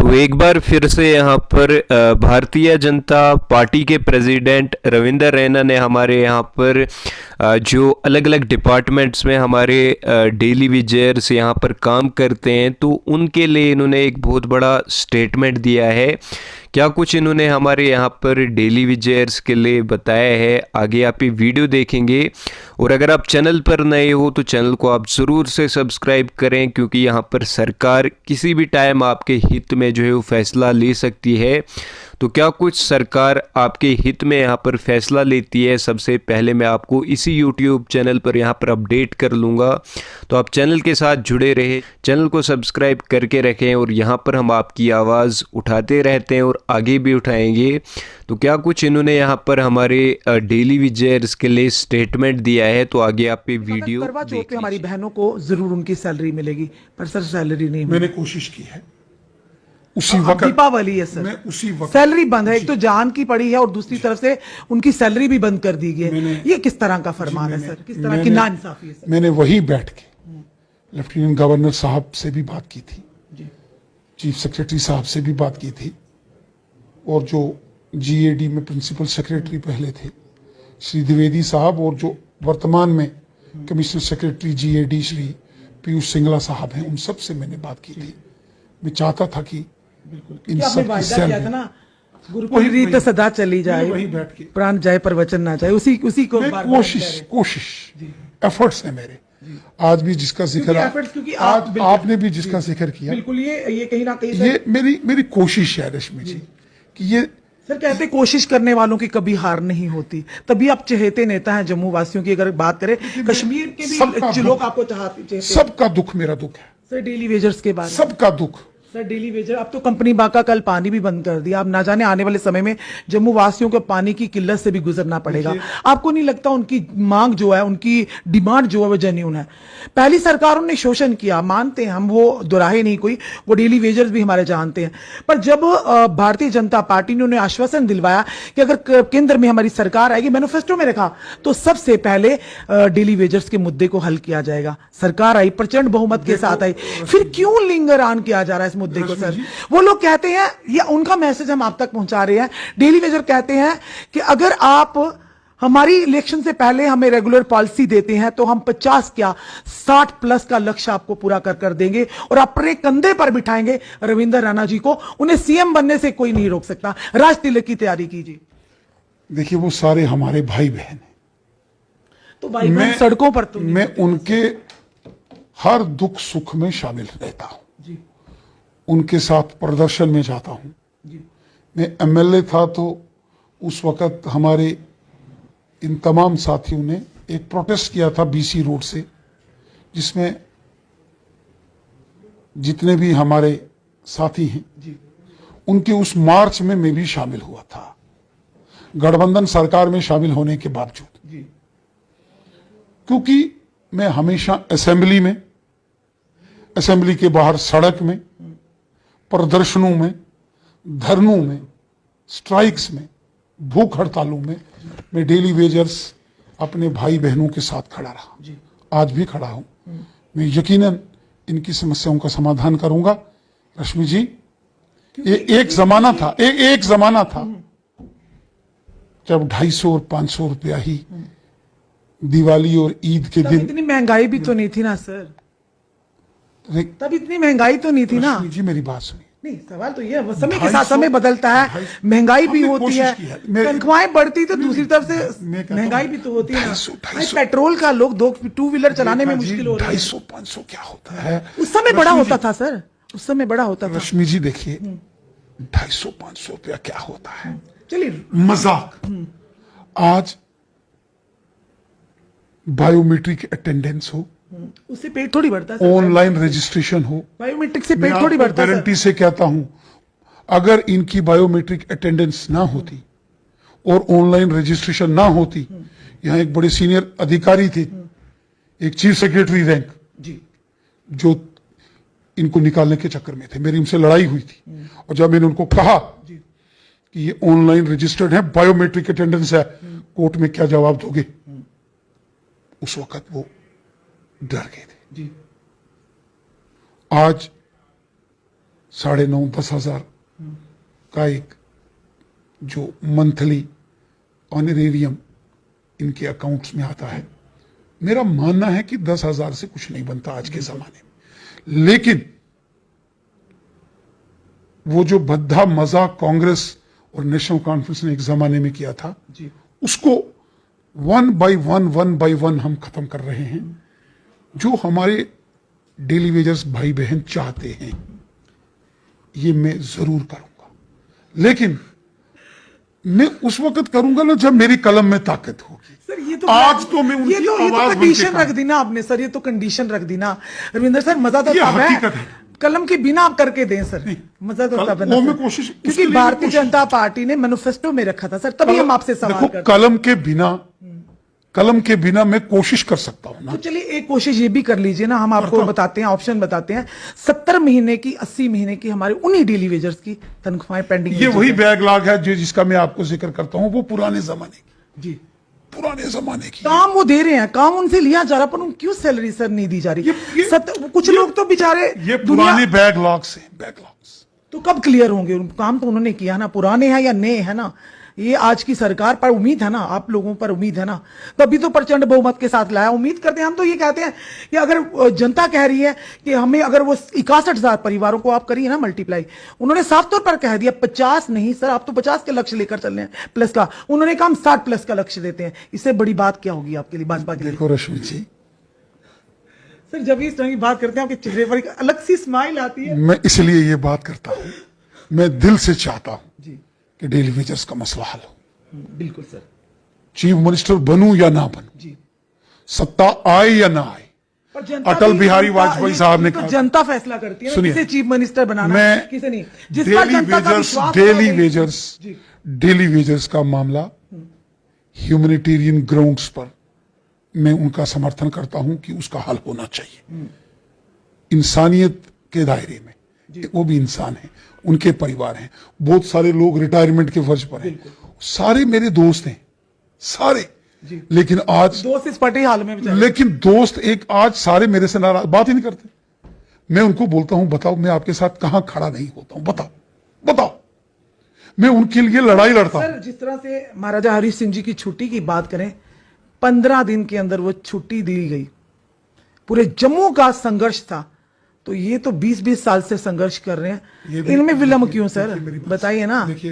तो एक बार फिर से यहाँ पर भारतीय जनता पार्टी के प्रेसिडेंट रविंदर रैना ने हमारे यहाँ पर जो अलग अलग डिपार्टमेंट्स में हमारे डेली विजर्स यहाँ पर काम करते हैं, तो उनके लिए इन्होंने एक बहुत बड़ा स्टेटमेंट दिया है। क्या कुछ इन्होंने हमारे यहाँ पर डेली विजर्स के लिए बताया है, आगे आप ये वीडियो देखेंगे। और अगर आप चैनल पर नए हो तो चैनल को आप ज़रूर से सब्सक्राइब करें, क्योंकि यहाँ पर सरकार किसी भी टाइम आपके हित में जो है वो फैसला ले सकती है। तो क्या कुछ सरकार आपके हित में यहाँ पर फैसला लेती है, सबसे पहले मैं आपको इसी यूट्यूब चैनल पर यहाँ पर अपडेट कर लूँगा। तो आप चैनल के साथ जुड़े रहे, चैनल को सब्सक्राइब करके रखें और यहाँ पर हम आपकी आवाज़ उठाते रहते हैं और आगे भी उठाएंगे। तो क्या कुछ इन्होंने यहाँ पर हमारे डेली विजर्स के लिए स्टेटमेंट दिया है, तो आगे आप ये वीडियो करवा चौथ पे हमारी बहनों को जरूर उनकी सैलरी मिलेगी, पर सर सैलरी नहीं मैंने कोशिश की है उसी वक्त। दीपावली है सर, मैं उसी वक्त सैलरी बंद है। एक तो जान की पड़ी है और दूसरी तरफ से उनकी सैलरी भी बंद कर दी गई है। ये किस तरह का फरमान है सर, किस तरह की नाइंसाफी है सर? मैंने वही बैठ के लेफ्टिनेंट गवर्नर साहब से भी बात की थी, चीफ सेक्रेटरी साहब से भी बात की थी, और जो जीएडी में प्रिंसिपल सेक्रेटरी पहले थे श्री द्विवेदी साहब, और जो वर्तमान में commissioner secretary GAD Shri Piyush Singla साहब हैं, उन सब से मैंने बात की थी। मैं चाहता था कि इन सब की सैलरी, गुरुकुल रीत सदा चली जाए, वही बैठ के प्राण जाए पर वचन ना जाए, उसी को कोशिश एफर्ट्स है मेरे। आज भी जिसका जिक्र आज आपने भी जिसका जिक्र किया, बिल्कुल ये कहीं ना कहीं ये मेरी कोशिश है रश्मि जी कि ये सर कहते कोशिश करने वालों की कभी हार नहीं होती। तभी आप चहेते नेता हैं जम्मू वासियों की। अगर बात करें कश्मीर के भी लोग आपको चाहते, सबका दुख मेरा दुख है सर। डेली वेजर्स के बारे में सबका दुख सर, डेली वेजर अब तो कंपनी बाका कल पानी भी बंद कर दिया। अब ना जाने आने वाले समय में जम्मू वासियों को पानी की किल्लत से भी गुजरना पड़ेगा। आपको नहीं लगता उनकी मांग जो है, उनकी डिमांड जो है वो जेन्युइन है? पहली सरकारों ने शोषण किया, मानते हैं हम, वो दोराहे नहीं कोई, वो डेली वेजर्स भी हमारे जानते हैं। पर जब भारतीय जनता पार्टी ने उन्हें आश्वासन दिलवाया कि अगर केंद्र में हमारी सरकार आएगी, मैनिफेस्टो में रखा, तो सबसे पहले डेली वेजर्स के मुद्दे को हल किया जाएगा। सरकार आई, प्रचंड बहुमत के साथ आई, फिर क्यों लिंगर ऑन किया जा रहा है मुद्दे को सर? वो लोग कहते हैं, या उनका मैसेज हम आप तक पहुंचा रहे हैं, डेली वेजर कहते हैं कि अगर आप हमारी इलेक्शन से पहले हमें रेगुलर पॉलिसी देते हैं तो हम 50 क्या 60 प्लस का लक्ष्य आपको पूरा कर देंगे और अपने कंधे पर बिठाएंगे रविंदर रैना जी को। उन्हें सीएम बनने से कोई नहीं रोक सकता। राज तिलक की तैयारी कीजिए। देखिए, वो सारे हमारे भाई बहन हैं, तो भाई बहन सड़कों पर तो मैं उनके हर दुख सुख में शामिल रहता हूं, उनके साथ प्रदर्शन में जाता हूं। मैं एमएलए था तो उस वक्त हमारे इन तमाम साथियों ने एक प्रोटेस्ट किया था बीसी रोड से, जिसमें जितने भी हमारे साथी हैं उनके उस मार्च में मैं भी शामिल हुआ था, गठबंधन सरकार में शामिल होने के बावजूद। क्योंकि मैं हमेशा असेंबली में, असेंबली के बाहर सड़क में, प्रदर्शनों में, धरनों में, स्ट्राइक्स में, भूख हड़तालों में मैं डेली वेजर्स अपने भाई बहनों के साथ खड़ा रहा, आज भी खड़ा हूं। मैं यकीनन इनकी समस्याओं का समाधान करूंगा। रश्मि जी, एक जमाना था, एक जमाना था जब 250 और 500 रुपया ही दिवाली और ईद के दिन। इतनी महंगाई भी तो नहीं थी ना सर, तब इतनी महंगाई तो नहीं थी ना जी। मेरी बात सुनिए। नहीं, सवाल तो ये है, समय के साथ समय बदलता है, महंगाई भी होती है, तनख्वाहें बढ़ती तो दूसरी तरफ से महंगाई भी तो होती है ना। पेट्रोल का लोग 2 व्हीलर चलाने में मुश्किल हो रही है। 250-500 क्या होता है? उस समय बड़ा होता था सर, उस समय बड़ा होता था। रश्मि जी देखिए, 250-500 रुपया क्या होता है? चलिए मजाक। आज बायोमेट्रिक अटेंडेंस हो, उससे पेट थोड़ी बढ़ता है। ऑनलाइन रजिस्ट्रेशन हो, बायोमेट्रिक से पेट थोड़ी बढ़ता है। गारंटी से कहता हूं, अगर इनकी बायोमेट्रिक अटेंडेंस ना होती और ऑनलाइन रजिस्ट्रेशन ना होती, यहां एक बड़े सीनियर अधिकारी थे, एक चीफ सेक्रेटरी रैंक जी, जो इनको निकालने के चक्कर में थे, मेरी उनसे लड़ाई हुई थी। और जब मैंने उनको कहा कि ये ऑनलाइन रजिस्टर्ड है, बायोमेट्रिक अटेंडेंस है, कोर्ट में क्या जवाब दोगे, उस वक्त वो डर गए थे। आज 9,500-10,000 का एक जो मंथली ऑनरेरियम इनके अकाउंट्स में आता है। मेरा मानना है कि 10,000 से कुछ नहीं बनता आज के जमाने में, लेकिन वो जो भद्दा मजाक कांग्रेस और नेशनल कॉन्फ्रेंस ने एक जमाने में किया था जी। उसको वन बाय वन हम खत्म कर रहे हैं। जो हमारे डेली वेजर्स भाई बहन चाहते हैं ये मैं जरूर करूंगा, लेकिन मैं उस वक्त करूंगा ना जब मेरी कलम में ताकत होगी। सर ये तो आज तो मैं उनकी आवाज कंडीशन रख दी ना आपने सर, ये तो कंडीशन रख दी ना रविंदर सर। मजा तो ये तब हकीकत है है। कलम के बिना आप करके दें सर, मजा तो तब है ना वो सर। मैं कोशिश उसके क्योंकि लिए भारतीय कोशिश- जनता पार्टी ने मैनिफेस्टो में रखा था सर, तभी हम आपसे सवाल देखो, करते कलम के बिना मैं कोशिश कर सकता हूं ना। तो चलिए एक कोशिश ये भी कर लीजिए ना, हम आपको बताते हैं, ऑप्शन बताते हैं। 70 महीने की 80 महीने की हमारे उन्हीं डेली वेजर्स की तनख्वाहें पेंडिंग। ये वही बैकलॉग है जो जिसका मैं आपको जिक्र करता हूं, वो पुराने जमाने की, जी पुराने जमाने की। काम वो दे रहे हैं, काम उनसे लिया जा रहा, पर उन क्यों सैलरी सर नहीं दी जा रही? कुछ लोग तो बेचारे ये पुराने बैकलॉग्स हैं, बैकलॉग्स। तो कब क्लियर होंगे? काम तो उन्होंने किया ना, पुराने हैं या नए हैं ना। ये आज की सरकार पर उम्मीद है ना, आप लोगों पर उम्मीद है ना, तभी तो प्रचंड बहुमत के साथ लाया। उम्मीद करते हैं हम, तो ये कहते हैं कि अगर जनता कह रही है कि हमें, अगर वो 61,000 परिवारों को आप करिए ना मल्टीप्लाई, उन्होंने साफ तौर पर कह दिया 50 नहीं सर, आप तो 50 के लक्ष्य लेकर चल रहे हैं प्लस का, उन्होंने कहा हम 60 प्लस का लक्ष्य देते हैं। इससे बड़ी बात क्या होगी आपके लिए, भाजपा के लिए? देखो रश्मि जी, सर जब इस तरह की बात करते हैं आपके चेहरे पर एक अलग सी स्माइल आती है। मैं इसलिए ये बात करता हूं, मैं दिल से चाहता हूं जी कि डेली वेजर्स का मसला हल हो। बिल्कुल सर। चीफ मिनिस्टर बनूं या ना बनूं, जी सत्ता आए या ना आए, पर जनता अटल भी- बिहारी जनता- वाजपेयी ये साहब ने तो कहा, जनता फैसला करती है ना, सुनिए, किसे चीफ मिनिस्टर बनाना है, मैं किसे नहीं। जिस पर जनता का विश्वास होगा डेली वही- वेजर्स जी। डेली वेजर्स का मामला ह्यूमैनिटेरियन ग्राउंड्स पर मैं उनका समर्थन करता हूं कि उसका हल होना चाहिए, इंसानियत के दायरे में। वो भी इंसान है, उनके परिवार हैं, बहुत सारे लोग रिटायरमेंट के वर्ष पर हैं, सारे मेरे दोस्त हैं, सारे। लेकिन आज दोस्त इस पटी हाल में बेचारे। लेकिन दोस्त एक आज सारे मेरे से नाराज, बात ही नहीं करते। मैं उनको बोलता हूं बताओ मैं आपके साथ कहां खड़ा नहीं होता हूं, बताओ बताओ, मैं उनके लिए लड़ाई लड़ता हूं। सर जिस तरह से महाराजा हरि सिंह जी की छुट्टी की बात करें, 15 दिन के अंदर वो छुट्टी दी गई, पूरे जम्मू का संघर्ष था, तो ये तो 20-20 साल से संघर्ष कर रहे हैं, इनमें विलंब क्यों सर? बताइए ना। देखिए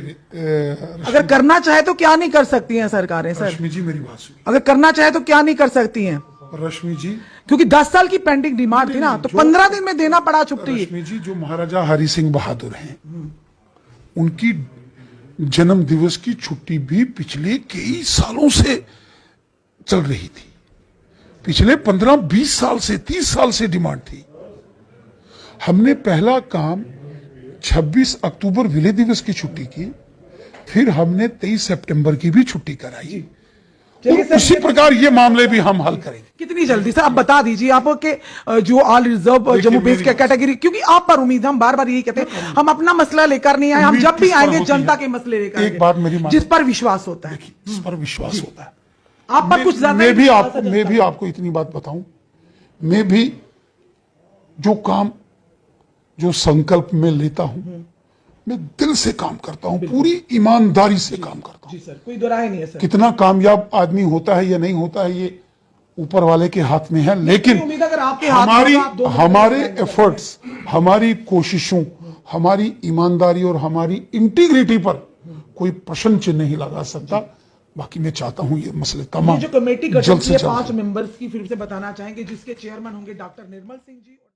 अगर करना चाहे तो क्या नहीं कर सकती हैं सरकारें सर? रश्मि जी मेरी बात सुनिए, अगर करना चाहे तो क्या नहीं कर सकती हैं? रश्मि जी, क्योंकि 10 साल की पेंडिंग डिमांड थी ना, तो 15 दिन में देना पड़ा छुट्टी। रश्मि जी जो महाराजा हरि सिंह बहादुर हैं, उनकी जन्म दिवस की छुट्टी भी पिछले कई सालों से चल रही थी, पिछले 15-20 साल से 30 साल से डिमांड थी। हमने पहला काम 26 अक्टूबर विलय दिवस की छुट्टी की, फिर हमने 23 सितंबर की भी छुट्टी कराई, और उसी प्रकार ये मामले भी हम हल करेंगे। कितनी जल्दी सर आप बता दीजिए, आपके जो ऑल रिजर्व जम्मू बेस के कैटेगरी, क्योंकि आप पर उम्मीद, हम बार बार यही कहते हैं, हम अपना मसला लेकर नहीं आए, हम जब भी आएंगे जनता के मसले लेकर एक बात मेरी मानिए, जिस पर विश्वास होता है। जिस पर विश्वास होता है, आप पर कुछ ज्यादा मैं भी आपको इतनी बात बताऊं, मैं भी जो काम, जो संकल्प में लेता हूं, मैं दिल से काम करता हूं, पूरी ईमानदारी से काम करता हूं। जी सर, कोई दोराहे नहीं है सर। कितना कामयाब आदमी होता है या नहीं होता है ये ऊपर वाले के हाथ में है, लेकिन उम्मीद अगर आपके हाथ में होगा, आप दो- हमारे एफर्ट्स, हमारी कोशिशों, हमारी ईमानदारी और हमारी इंटीग्रिटी पर कोई प्रश्न चिन्ह नहीं लगा सकता। बाकी मैं चाहता हूं ये मसले तमाम ये जो कमेटी गठन जल्द की से है जल्द 5 मेंबर्स की, फिर से बताना चाहेंगे, जिसके चेयरमैन होंगे डॉक्टर निर्मल सिंह जी।